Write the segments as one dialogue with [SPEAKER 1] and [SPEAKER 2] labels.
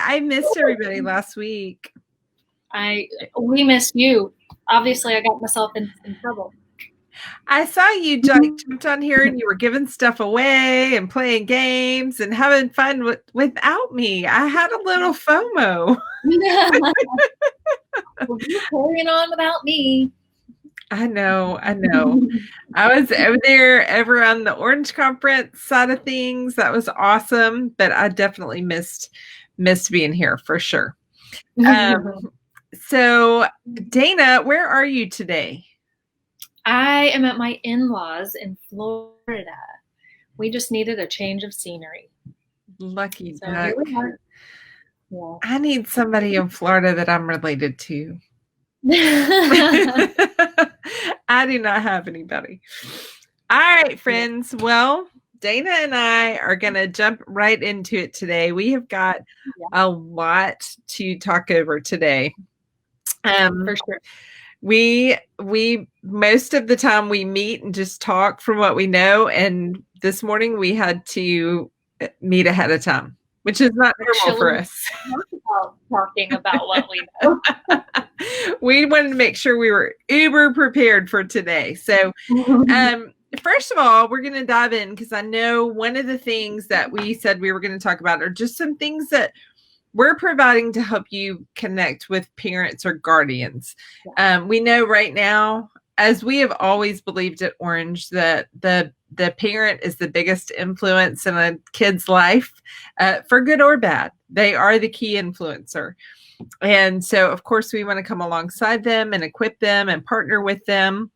[SPEAKER 1] I missed everybody last week.
[SPEAKER 2] We missed you. Obviously, I got myself in trouble.
[SPEAKER 1] I saw you jumped on here and you were giving stuff away and playing games and having fun without me. I had a little FOMO.
[SPEAKER 2] Well, you're carrying on without me.
[SPEAKER 1] I know. I was over on the Orange Conference side of things. That was awesome, but I definitely missed being here for sure. So Dana, where are you today?
[SPEAKER 2] I am at my in-laws in Florida. We just needed a change of scenery.
[SPEAKER 1] Lucky duck. Yeah. I need somebody in Florida that I'm related to. I do not have anybody. All right, friends. Well, Dana and I are going to jump right into it today. We have got a lot to talk over today.
[SPEAKER 2] For sure.
[SPEAKER 1] We most of the time we meet and just talk from what we know. And this morning we had to meet ahead of time, which is not normal for us.
[SPEAKER 2] Talking about what we know.
[SPEAKER 1] We wanted to make sure we were uber prepared for today. So, first of all, we're going to dive in because I know one of the things that we said we were going to talk about are just some things that we're providing to help you connect with parents or guardians. We know right now, as we have always believed at Orange, that the parent is the biggest influence in a kid's life, for good or bad. They are the key influencer. And so, of course, we want to come alongside them and equip them and partner with them.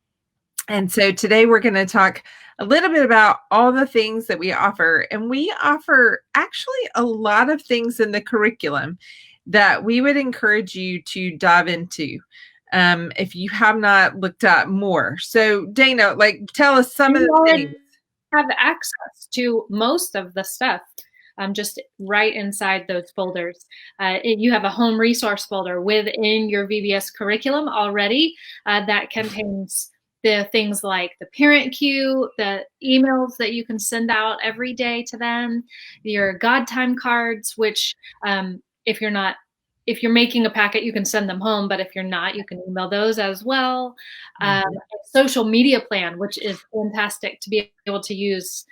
[SPEAKER 1] And so today we're going to talk a little bit about all the things that we offer. And we offer actually a lot of things in the curriculum that we would encourage you to dive into if you have not looked at more. So Dana, tell us some of the things.
[SPEAKER 2] Have access to most of the stuff. Just right inside those folders. You have a home resource folder within your VBS curriculum already that contains the things like the parent queue, the emails that you can send out every day to them, your God time cards, which if you're making a packet, you can send them home, but if you're not, you can email those as well. Social media plan, which is fantastic to be able to use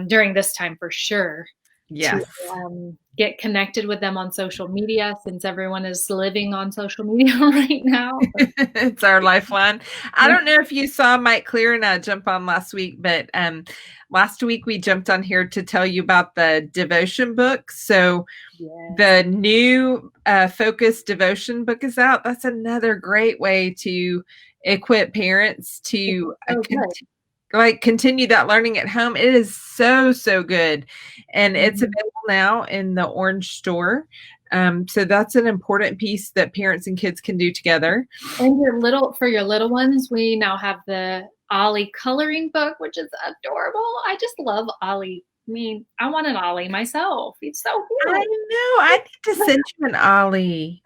[SPEAKER 2] during this time for sure.
[SPEAKER 1] Yes.
[SPEAKER 2] To get connected with them on social media, since everyone is living on social media right now.
[SPEAKER 1] It's our lifeline. I don't know if you saw Mike Clear and I jump on last week, but last week we jumped on here to tell you about the devotion book. So the new Focus devotion book is out. That's another great way to equip parents to continue that learning at home. It is so good. And it's available now in the Orange store. So that's an important piece that parents and kids can do together.
[SPEAKER 2] And for your little ones, we now have the Ollie coloring book, which is adorable. I just love Ollie. I mean, I want an Ollie myself. He's so cute.
[SPEAKER 1] I know. I need to send you an Ollie.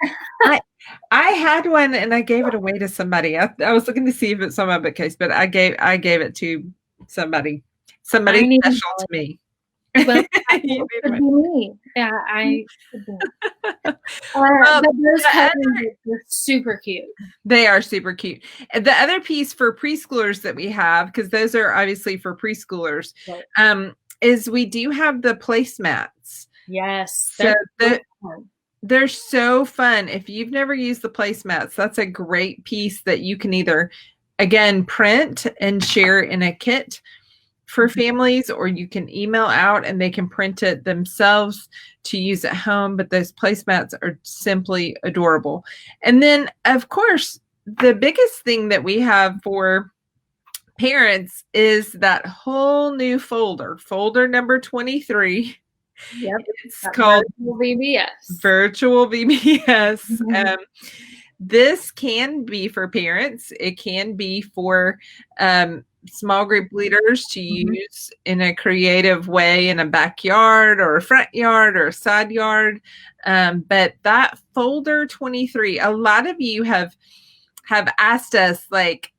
[SPEAKER 1] I had one and I gave it away to somebody. I was looking to see if it's on my bookcase, but I gave it to somebody special to me.
[SPEAKER 2] Well, me. Yeah, those are super cute.
[SPEAKER 1] They are super cute. And the other piece for preschoolers that we have, because those are obviously for preschoolers, is we do have the Placemats.
[SPEAKER 2] Yes.
[SPEAKER 1] They're so fun. If you've never used the Placemats, that's a great piece that you can either, again, print and share in a kit for families, or you can email out and they can print it themselves to use at home. But those Placemats are simply adorable. And then, of course, the biggest thing that we have for parents is that whole new folder number 23.
[SPEAKER 2] Yep.
[SPEAKER 1] It's called
[SPEAKER 2] Virtual
[SPEAKER 1] VBS. This can be for parents. It can be for small group leaders to use in a creative way in a backyard or a front yard or a side yard. But that folder 23, a lot of you have asked us,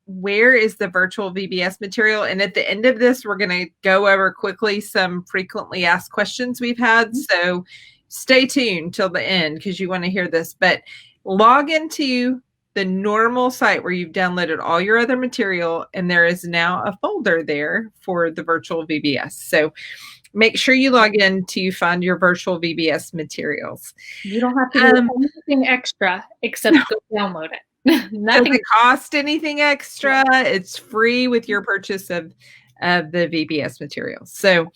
[SPEAKER 1] where is the virtual VBS material? And at the end of this, we're going to go over quickly some frequently asked questions we've had. So stay tuned till the end because you want to hear this, but log into the normal site where you've downloaded all your other material, and there is now a folder there for the virtual VBS. So make sure you log in to find your virtual VBS materials.
[SPEAKER 2] You don't have to do anything extra except go download it.
[SPEAKER 1] Nothing doesn't cost anything extra. It's free with your purchase of the VBS materials. So,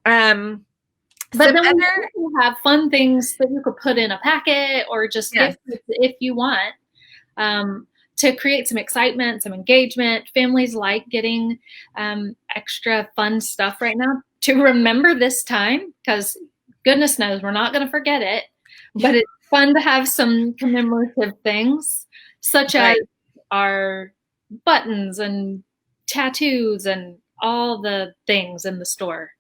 [SPEAKER 2] but then we have fun things that you could put in a packet or just gift if you want, to create some excitement, some engagement. Families like getting extra fun stuff right now to remember this time, because goodness knows we're not going to forget it, but it's fun to have some commemorative things such as our buttons and tattoos and all the things in the store.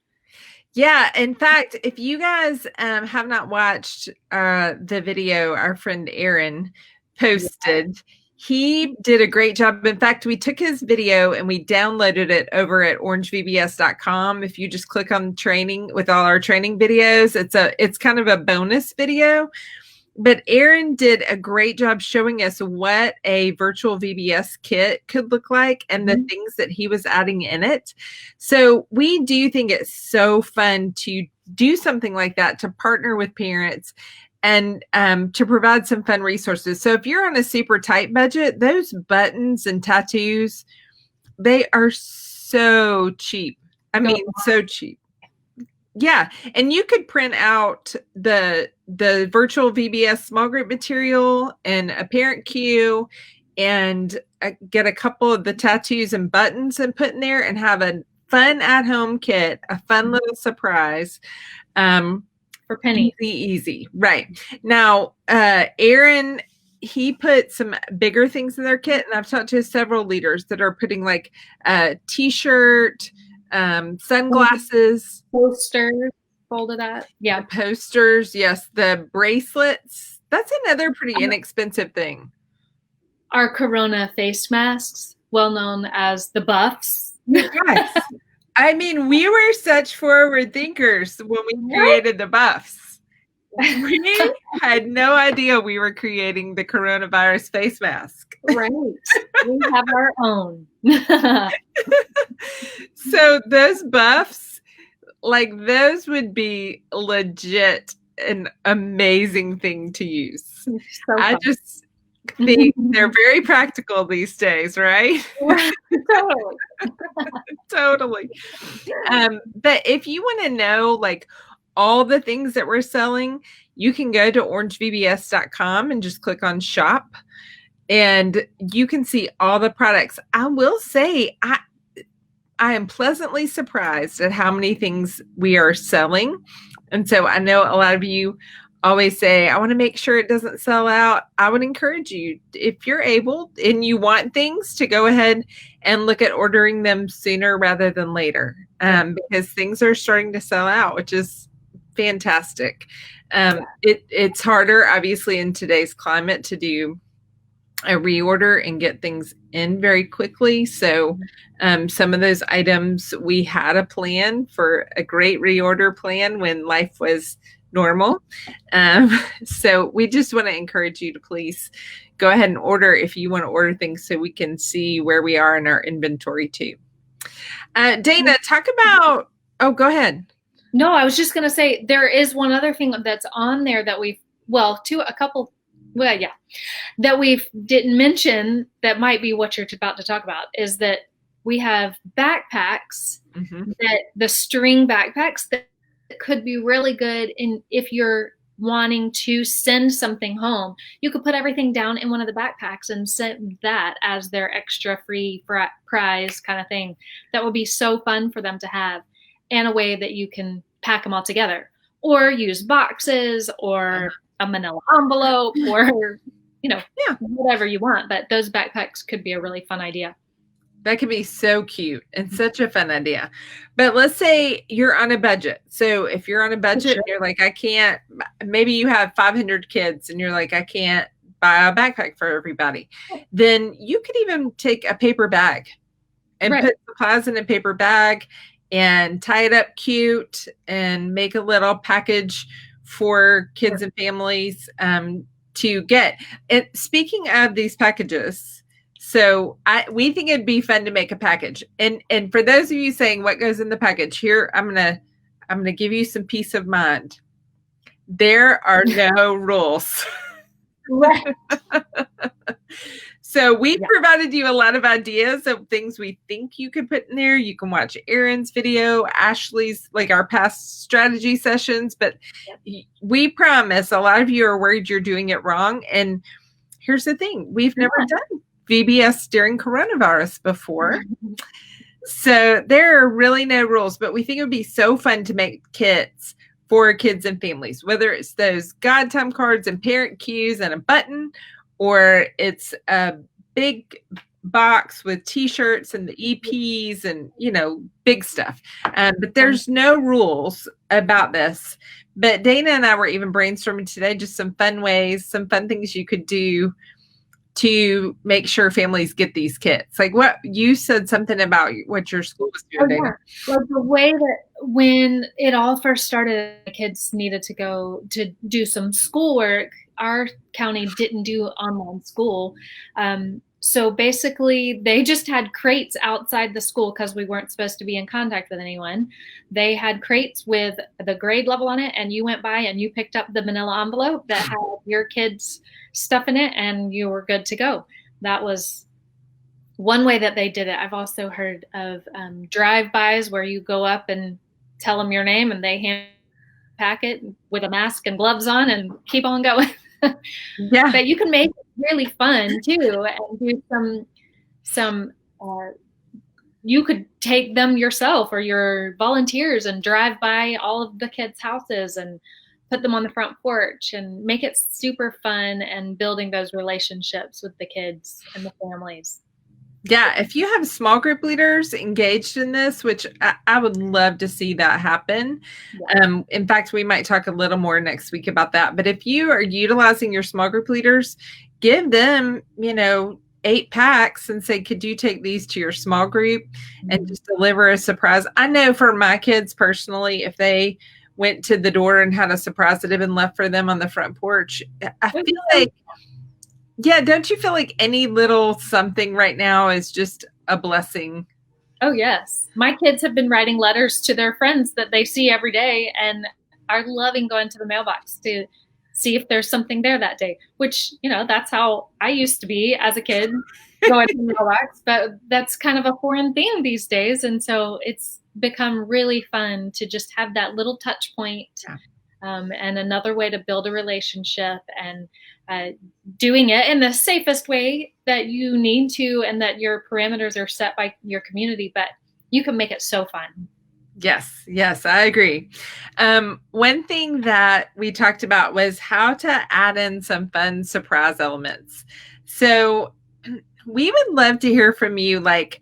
[SPEAKER 1] Yeah. In fact, if you guys have not watched the video our friend Aaron posted, he did a great job. In fact, we took his video and we downloaded it over at orangevbs.com. If you just click on training with all our training videos, it's kind of a bonus video. But Aaron did a great job showing us what a virtual VBS kit could look like and the things that he was adding in it. So we do think it's so fun to do something like that, to partner with parents and to provide some fun resources. So if you're on a super tight budget, those buttons and tattoos, they are so cheap. I mean, so cheap. Yeah. And you could print out the virtual VBS small group material and a parent queue and get a couple of the tattoos and buttons and put in there and have a fun at-home kit, a fun little surprise.
[SPEAKER 2] For pennies.
[SPEAKER 1] Easy. Right. Now, Aaron, he put some bigger things in their kit, and I've talked to several leaders that are putting like a t-shirt, sunglasses,
[SPEAKER 2] posters, folded up. Yeah.
[SPEAKER 1] Posters. Yes. The bracelets. That's another pretty inexpensive thing.
[SPEAKER 2] Our Corona face masks, well known as the buffs.
[SPEAKER 1] Yes. I mean, we were such forward thinkers when we created the buffs. We had no idea we were creating the coronavirus face mask.
[SPEAKER 2] Right. We have our own.
[SPEAKER 1] So those buffs, like those would be legit an amazing thing to use. So I just think they're very practical these days, right?
[SPEAKER 2] Totally.
[SPEAKER 1] Totally. But if you want to know like all the things that we're selling, you can go to orangevbs.com and just click on shop and you can see all the products. I will say I am pleasantly surprised at how many things we are selling. And so I know a lot of you always say, I want to make sure it doesn't sell out. I would encourage you, if you're able and you want things, to go ahead and look at ordering them sooner rather than later, because things are starting to sell out, which is fantastic. It's harder, obviously, in today's climate to do a reorder and get things in very quickly. So some of those items, we had a plan for a great reorder plan when life was normal. So we just want to encourage you to please go ahead and order if you want to order things so we can see where we are in our inventory too. Dana, talk about, go ahead.
[SPEAKER 2] No, I was just going to say there is one other thing that's on there that that we didn't mention that might be what you're about to talk about, is that we have backpacks, that the string backpacks that could be really good if you're wanting to send something home. You could put everything down in one of the backpacks and send that as their extra free prize kind of thing. That would be so fun for them to have, and a way that you can pack them all together, or use boxes or a manila envelope, or whatever you want. But those backpacks could be a really fun idea.
[SPEAKER 1] That could be so cute and such a fun idea. But let's say you're on a budget. So if you're on a budget, and you're like, I can't, maybe you have 500 kids and you're like, I can't buy a backpack for everybody. Then you could even take a paper bag and put supplies in a paper bag and tie it up cute and make a little package for kids and families to get. And speaking of these packages, so we think it'd be fun to make a package. And for those of you saying what goes in the package, here I'm gonna give you some peace of mind. There are no rules. So we provided you a lot of ideas of things we think you could put in there. You can watch Erin's video, Ashley's, like our past strategy sessions, but we promise a lot of you are worried you're doing it wrong. And here's the thing. We've never done VBS during coronavirus before. So there are really no rules, but we think it would be so fun to make kits for kids and families, whether it's those God time cards and parent cues and a button, or it's a big box with t-shirts and the EPs and, big stuff. But there's no rules about this. But Dana and I were even brainstorming today, just some fun ways, some fun things you could do to make sure families get these kits. Like what you said something about what your school was doing, Dana.
[SPEAKER 2] Like the way that when it all first started, the kids needed to go to do some schoolwork. Our county didn't do online school. So basically they just had crates outside the school because we weren't supposed to be in contact with anyone. They had crates with the grade level on it, and you went by and you picked up the manila envelope that had your kids' stuff in it, and you were good to go. That was one way that they did it. I've also heard of drive-bys where you go up and tell them your name and they hand a packet with a mask and gloves on and keep on going.
[SPEAKER 1] Yeah.
[SPEAKER 2] But you can make it really fun too, and do some you could take them yourself or your volunteers and drive by all of the kids' houses and put them on the front porch and make it super fun and building those relationships with the kids and the families.
[SPEAKER 1] Yeah, if you have small group leaders engaged in this, which I would love to see that happen. Yeah. In fact, we might talk a little more next week about that. But if you are utilizing your small group leaders, give them, 8 packs and say, could you take these to your small group and just deliver a surprise? I know for my kids personally, if they went to the door and had a surprise that had been left for them on the front porch, I feel like, yeah, don't you feel like any little something right now is just a blessing?
[SPEAKER 2] Oh, yes. My kids have been writing letters to their friends that they see every day and are loving going to the mailbox to see if there's something there that day, which, that's how I used to be as a kid, going to the mailbox, but that's kind of a foreign thing these days. And so it's become really fun to just have that little touch point. Yeah. And another way to build a relationship and doing it in the safest way that you need to, and that your parameters are set by your community, but you can make it so fun.
[SPEAKER 1] Yes, I agree. One thing that we talked about was how to add in some fun surprise elements. So we would love to hear from you, like,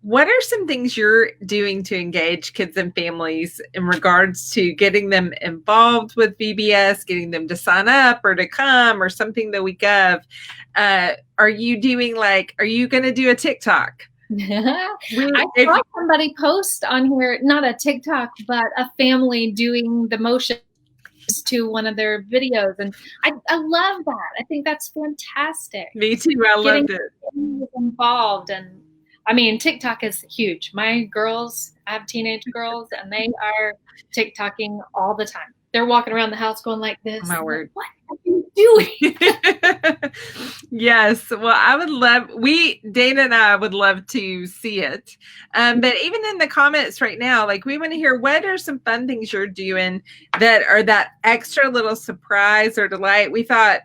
[SPEAKER 1] what are some things you're doing to engage kids and families in regards to getting them involved with VBS, getting them to sign up or to come or something the week of? Are you going to do a TikTok?
[SPEAKER 2] I saw somebody post on here, not a TikTok, but a family doing the motions to one of their videos. And I love that. I think that's fantastic.
[SPEAKER 1] Me too. I loved it.
[SPEAKER 2] Involved. And I mean, TikTok is huge. My girls, I have teenage girls, and they are TikToking all the time. They're walking around the house going like this.
[SPEAKER 1] Oh, my word.
[SPEAKER 2] What are you doing?
[SPEAKER 1] Yes. Well, Dana and I would love to see it. But even in the comments right now, like, we want to hear what are some fun things you're doing that are that extra little surprise or delight. We thought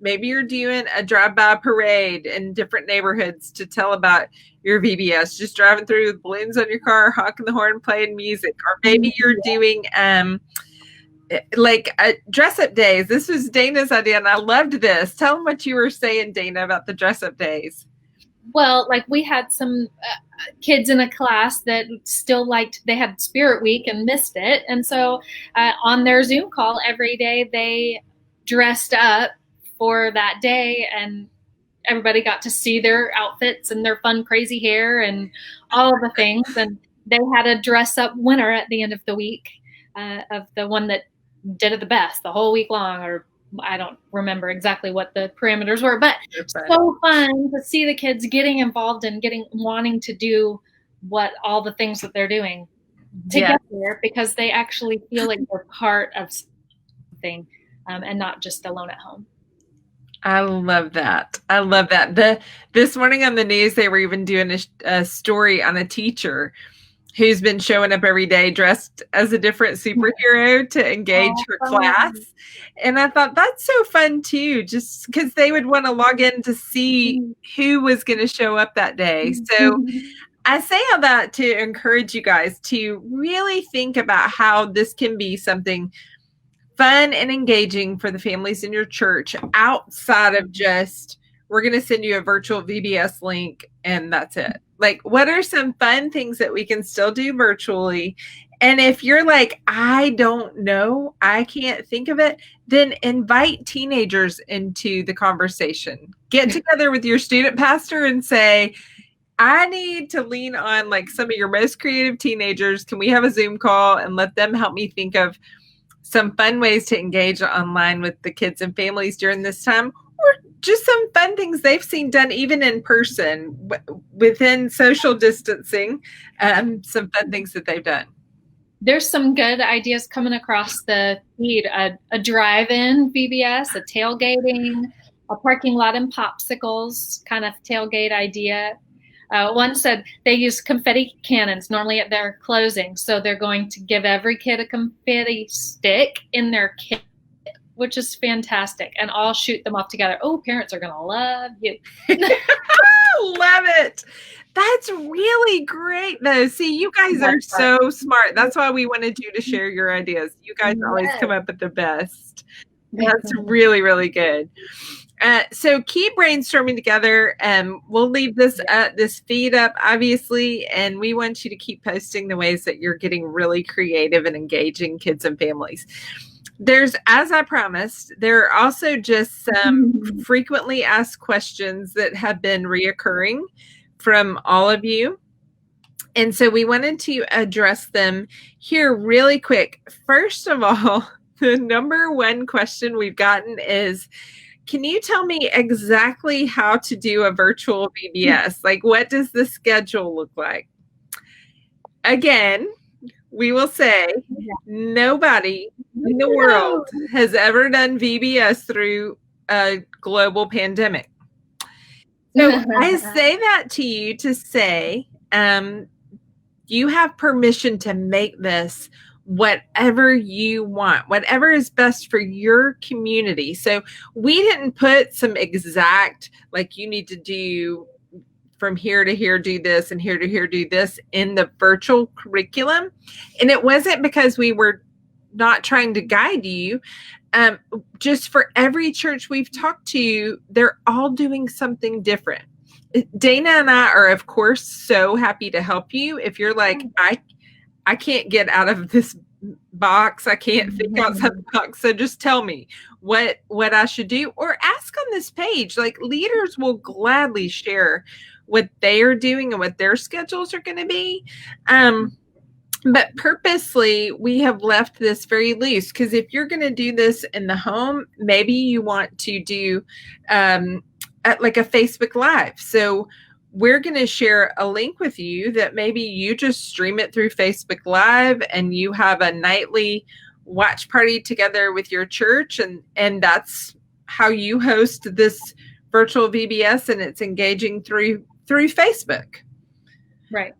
[SPEAKER 1] maybe you're doing a drive-by parade in different neighborhoods to tell about your VBS, just driving through with balloons on your car, honking the horn, playing music. Or maybe you're doing like dress-up days. This was Dana's idea, and I loved this. Tell them what you were saying, Dana, about the dress-up days.
[SPEAKER 2] Well, like, we had some kids in a class that still they had Spirit Week and missed it. And so on their Zoom call every day, they dressed up for that day, and everybody got to see their outfits and their fun, crazy hair and all of the things. And they had a dress-up winner at the end of the week of the one that did it the best the whole week long, or I don't remember exactly what the parameters were, but so fun to see the kids getting involved and wanting to do all the things that they're doing together, because they actually feel like they're part of something, and not just alone at home.
[SPEAKER 1] I love that. I love that. This morning on the news, they were even doing a story on a teacher who's been showing up every day dressed as a different superhero to engage her class. And I thought that's so fun too, just because they would want to log in to see who was going to show up that day. So I say all that to encourage you guys to really think about how this can be something fun and engaging for the families in your church, outside of just, we're going to send you a virtual VBS link and that's it. Like, what are some fun things that we can still do virtually? And if you're like, I don't know, I can't think of it, then invite teenagers into the conversation. Get together with your student pastor and say, I need to lean on like some of your most creative teenagers. Can we have a Zoom call and let them help me think of some fun ways to engage online with the kids and families during this time, or just some fun things they've seen done even in person within social distancing, some fun things that they've done.
[SPEAKER 2] There's some good ideas coming across the feed, a drive-in VBS, a tailgating, a parking lot and popsicles kind of tailgate idea. One said they use confetti cannons normally at their closing, so they're going to give every kid a confetti stick in their kit, which is fantastic, and all shoot them off together. Oh, parents are going to love you.
[SPEAKER 1] Love it. That's really great, though. See, you guys are so smart. That's why we wanted you to share your ideas. You guys always come up with the best. That's really, really good. So keep brainstorming together, and we'll leave this feed up, obviously, and we want you to keep posting the ways that you're getting really creative and engaging kids and families. There's, as I promised, there are also just some frequently asked questions that have been reoccurring from all of you. And so we wanted to address them here really quick. First of all, the number one question we've gotten is, can you tell me exactly how to do a virtual VBS? Like, what does the schedule look like? Again, we will say nobody in the world has ever done VBS through a global pandemic. So I say that to you to say, you have permission to make this whatever you want, whatever is best for your community. So we didn't put some exact, like, you need to do from here to here, do this, and here to here, do this in the virtual curriculum. And it wasn't because we were not trying to guide you. Just for every church we've talked to, they're all doing something different. Dana and I are, of course, so happy to help you. If you're like, I can't get out of this box, I can't think outside the box, so just tell me what I should do, or ask on this page. Like, leaders will gladly share what they are doing and what their schedules are going to be. But purposely, we have left this very loose, because if you're going to do this in the home, maybe you want to do like a Facebook Live. So we're going to share a link with you that maybe you just stream it through Facebook Live, and you have a nightly watch party together with your church. And that's how you host this virtual VBS, and it's engaging through Facebook.
[SPEAKER 2] Right.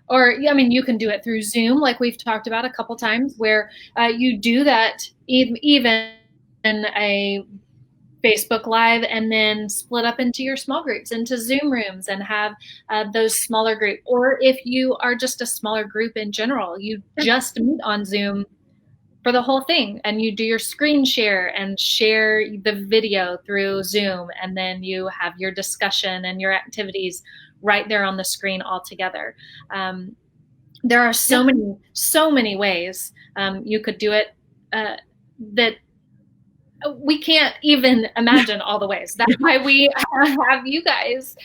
[SPEAKER 2] Or, I mean, you can do it through Zoom, like we've talked about a couple times, where you do that even in a Facebook Live, and then split up into your small groups, into Zoom rooms, and have those smaller groups. Or if you are just a smaller group in general, you just meet on Zoom for the whole thing, and you do your screen share and share the video through Zoom, and then you have your discussion and your activities right there on the screen all together. There are so many ways you could do it that we can't even imagine all the ways. That's why we have you guys,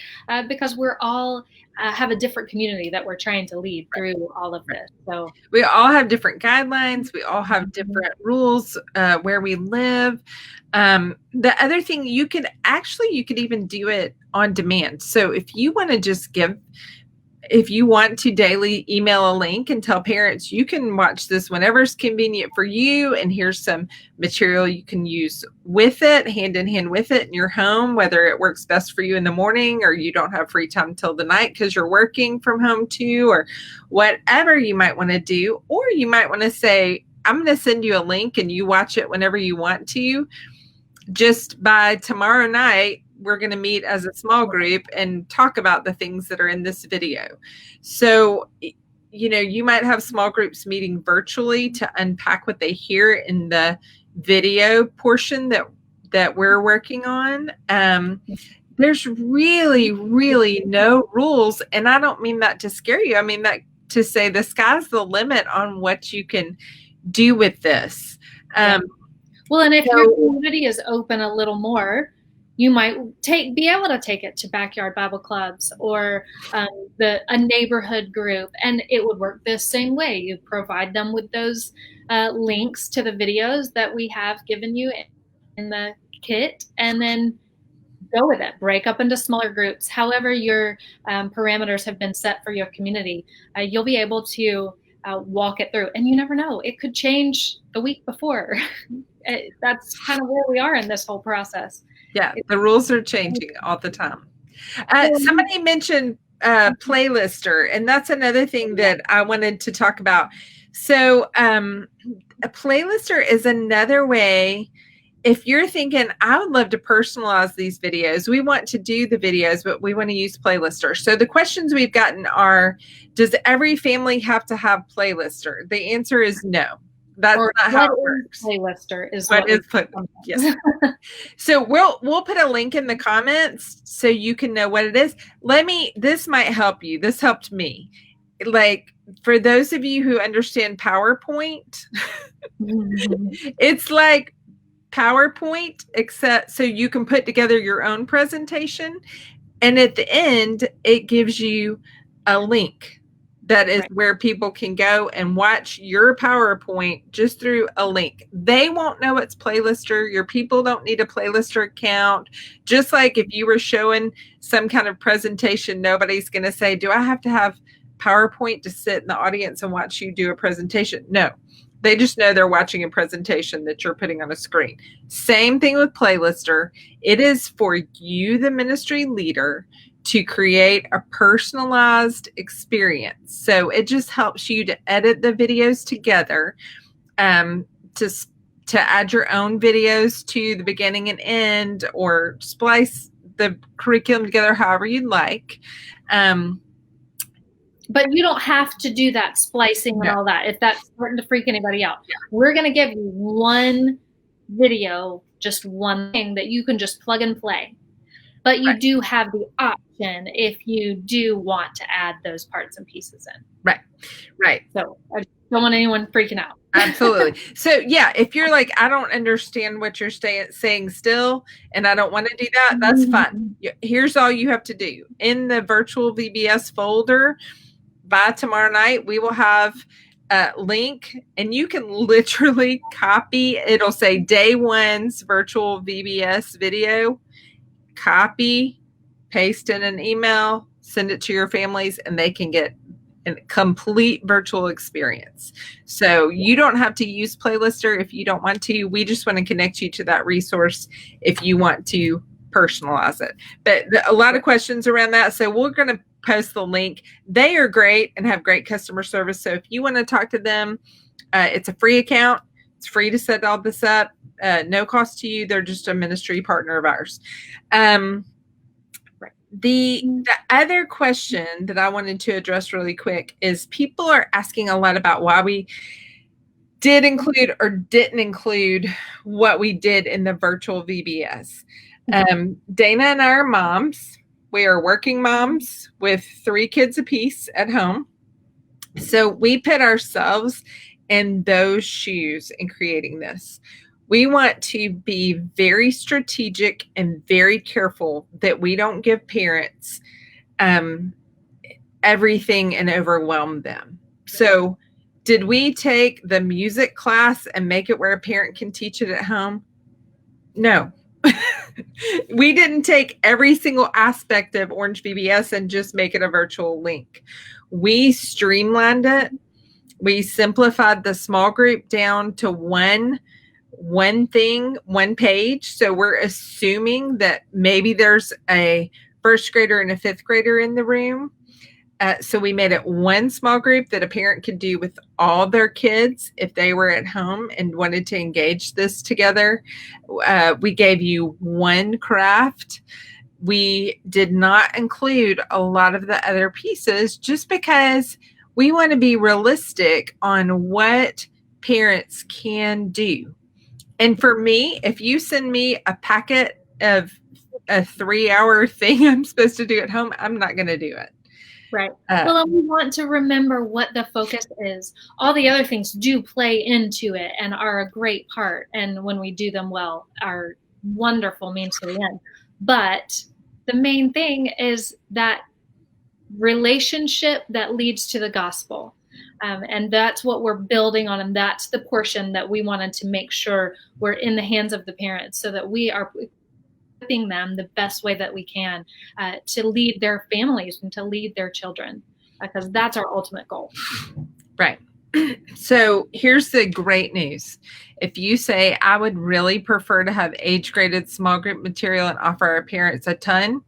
[SPEAKER 2] because we're all have a different community that we're trying to lead through all of this. So
[SPEAKER 1] we all have different guidelines. We all have different rules where we live. The other thing, you could even do it on demand. So if you want to just if you want to daily email a link and tell parents, you can watch this whenever it's convenient for you, and here's some material you can use with it, hand in hand with it in your home, whether it works best for you in the morning or you don't have free time till the night because you're working from home too, or whatever you might want to do. Or you might want to say, I'm going to send you a link and you watch it whenever you want to. Just by tomorrow night, we're going to meet as a small group and talk about the things that are in this video. So, you might have small groups meeting virtually to unpack what they hear in the video portion that we're working on. There's really, really no rules. And I don't mean that to scare you. I mean that to say the sky's the limit on what you can do with this.
[SPEAKER 2] Well, and if your community is open a little more, you might be able to take it to backyard Bible clubs or a neighborhood group, and it would work the same way. You provide them with those links to the videos that we have given you in the kit, and then go with it. Break up into smaller groups. However your parameters have been set for your community, you'll be able to walk it through. And you never know, it could change the week before. That's kind of where we are in this whole process.
[SPEAKER 1] Yeah, the rules are changing all the time. Somebody mentioned Playlister, and that's another thing that I wanted to talk about. So a Playlister is another way. If you're thinking, I would love to personalize these videos, we want to do the videos, but we want to use Playlister. So the questions we've gotten are, does every family have to have Playlister? The answer is no. That's not how it works.
[SPEAKER 2] Playlister is
[SPEAKER 1] yes. So we'll put a link in the comments so you can know what it is. This might help you. This helped me. Like, for those of you who understand PowerPoint, it's like PowerPoint, except so you can put together your own presentation. And at the end, it gives you a link. That is where people can go and watch your PowerPoint just through a link. They won't know it's Playlister. Your people don't need a Playlister account. Just like if you were showing some kind of presentation, nobody's going to say, do I have to have PowerPoint to sit in the audience and watch you do a presentation? No. They just know they're watching a presentation that you're putting on a screen. Same thing with Playlister. It is for you, the ministry leader, to create a personalized experience. So it just helps you to edit the videos together, to add your own videos to the beginning and end, or splice the curriculum together however you'd like.
[SPEAKER 2] But you don't have to do that splicing and all that if that's starting to freak anybody out. Yeah. We're going to give you one video, just one thing that you can just plug and play. But you do have the option if you do want to add those parts and pieces in. Right. So I don't want anyone freaking out.
[SPEAKER 1] Absolutely. So yeah, if you're like, I don't understand what you're saying still, and I don't want to do that, that's fine. Here's all you have to do. In the virtual VBS folder, by tomorrow night, we will have a link, and you can literally copy. It'll say day one's virtual VBS video. Copy, paste in an email, send it to your families, and they can get a complete virtual experience. So you don't have to use Playlister if you don't want to. We just want to connect you to that resource if you want to personalize it. But a lot of questions around that. So we're going to post the link. They are great and have great customer service. So if you want to talk to them, it's a free account. It's free to set all this up. No cost to you. They're just a ministry partner of ours. The other question that I wanted to address really quick is people are asking a lot about why we did include or didn't include what we did in the virtual VBS. Dana and I are moms. We are working moms with 3 kids apiece at home. So we put ourselves in those shoes in creating this. We want to be very strategic and very careful that we don't give parents everything and overwhelm them. So did we take the music class and make it where a parent can teach it at home? No. We didn't take every single aspect of Orange VBS and just make it a virtual link. We streamlined it. We simplified the small group down to one thing, one page. So we're assuming that maybe there's a first grader and a fifth grader in the room. So we made it one small group that a parent could do with all their kids if they were at home and wanted to engage this together. We gave you one craft. We did not include a lot of the other pieces just because we want to be realistic on what parents can do. And for me, if you send me a packet of a 3-hour thing I'm supposed to do at home, I'm not going to do it.
[SPEAKER 2] Right. Well, we want to remember what the focus is. All the other things do play into it and are a great part. And when we do them well, are wonderful means to the end. But the main thing is that relationship that leads to the gospel. And that's what we're building on. And that's the portion that we wanted to make sure we're in the hands of the parents so that we are equipping them the best way that we can to lead their families and to lead their children, because that's our ultimate goal.
[SPEAKER 1] Right. So here's the great news. If you say, I would really prefer to have age-graded small group material and offer our parents a ton,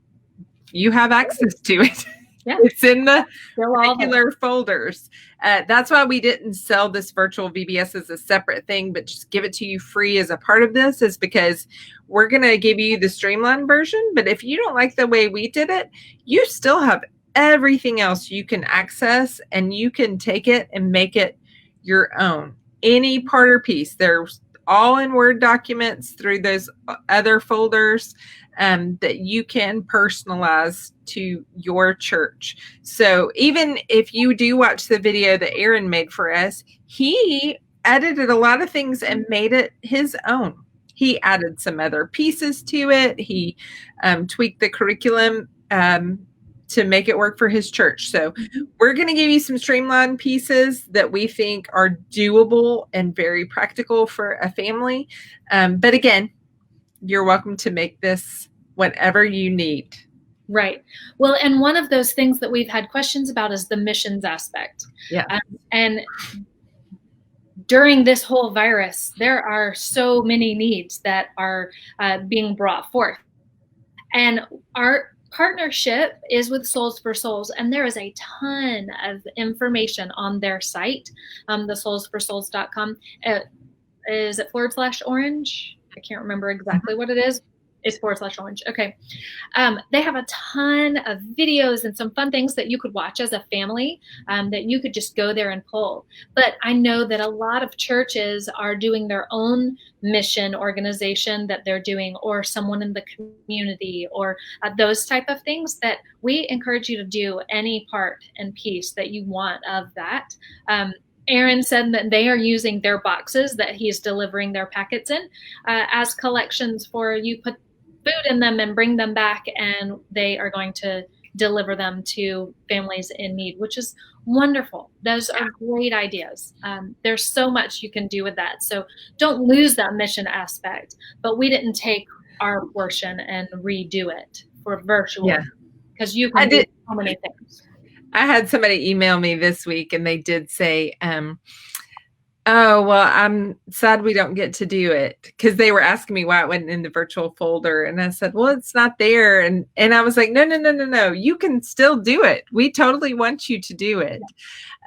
[SPEAKER 1] you have access to it. Yeah. It's in the regular folders. That's why we didn't sell this virtual VBS as a separate thing, but just give it to you free as a part of this, is because we're going to give you the streamlined version. But if you don't like the way we did it, you still have everything else you can access, and you can take it and make it your own. Any part or piece. They're all in Word documents through those other folders that you can personalize to your church. So even if you do watch the video that Aaron made for us, he edited a lot of things and made it his own. He added some other pieces to it. He tweaked the curriculum to make it work for his church. So we're going to give you some streamlined pieces that we think are doable and very practical for a family. But again, you're welcome to make this whenever you need.
[SPEAKER 2] Right. Well, and one of those things that we've had questions about is the missions aspect.
[SPEAKER 1] Yeah.
[SPEAKER 2] And during this whole virus, there are so many needs that are being brought forth. And our partnership is with Souls for Souls, and there is a ton of information on their site, the soulsforsouls.com. Is it /orange? I can't remember exactly what it is. It's /orange. Okay. They have a ton of videos and some fun things that you could watch as a family that you could just go there and pull. But I know that a lot of churches are doing their own mission organization that they're doing, or someone in the community, or those type of things, that we encourage you to do any part and piece that you want of that. Aaron said that they are using their boxes that he's delivering their packets in as collections for you put food in them and bring them back, and they are going to deliver them to families in need, which is wonderful. Those are great ideas. There's so much you can do with that. So don't lose that mission aspect, but we didn't take our portion and redo it for virtual, because you can do so many things.
[SPEAKER 1] I had somebody email me this week, and they did say, oh, well, I'm sad we don't get to do it, because they were asking me why it wasn't in the virtual folder. And I said, well, it's not there. And I was like, no, you can still do it. We totally want you to do it.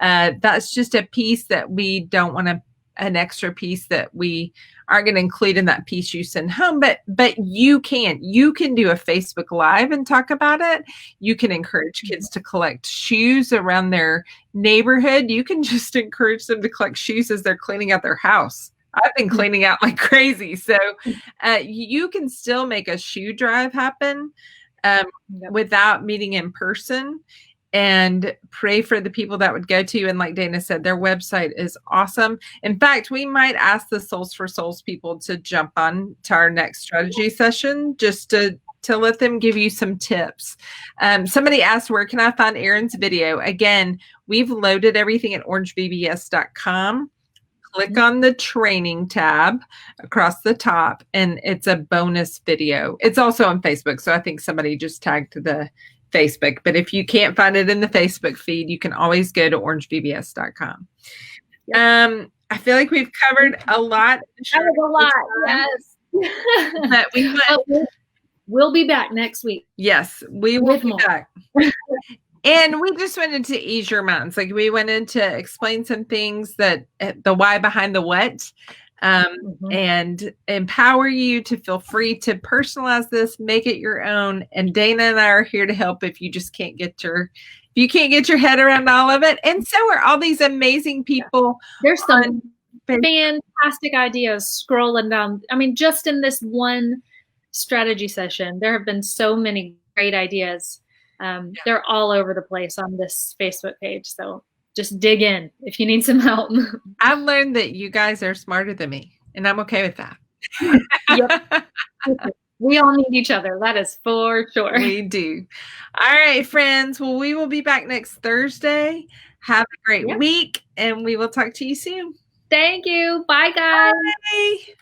[SPEAKER 1] That's just a piece that we don't want an extra piece that we aren't going to include in that piece you send home. But you can do a Facebook Live and talk about it. You can encourage kids to collect shoes around their neighborhood. You can just encourage them to collect shoes as they're cleaning out their house. I've been cleaning out like crazy. So you can still make a shoe drive happen without meeting in person. and pray for the people that would go to. And like Dana said, their website is awesome. In fact, we might ask the Souls for Souls people to jump on to our next strategy session just to let them give you some tips. Somebody asked, where can I find Erin's video? Again, we've loaded everything at orangevbs.com. Click on the training tab across the top, and it's a bonus video. It's also on Facebook, so I think somebody just tagged the Facebook. But if you can't find it in the Facebook feed, you can always go to orangevbs.com. Yep. I feel like we've covered a lot.
[SPEAKER 2] That was a lot, yes.
[SPEAKER 1] But
[SPEAKER 2] we'll be back next week.
[SPEAKER 1] Yes, we will be back. And we just wanted to ease your minds. Like, we wanted to explain some things, that the why behind the what, and empower you to feel free to personalize this, make it your own. And Dana and I are here to help if you just can't get your head around all of it. And so are all these amazing people.
[SPEAKER 2] There's some fantastic ideas scrolling down. I mean, just in this one strategy session, there have been so many great ideas. They're all over the place on this Facebook page. So just dig in if you need some help.
[SPEAKER 1] I've learned that you guys are smarter than me, and I'm okay with that.
[SPEAKER 2] Yep. We all need each other. That is for sure.
[SPEAKER 1] We do. All right, friends. Well, we will be back next Thursday. Have a great week, and we will talk to you soon.
[SPEAKER 2] Thank you. Bye, guys.
[SPEAKER 1] Bye.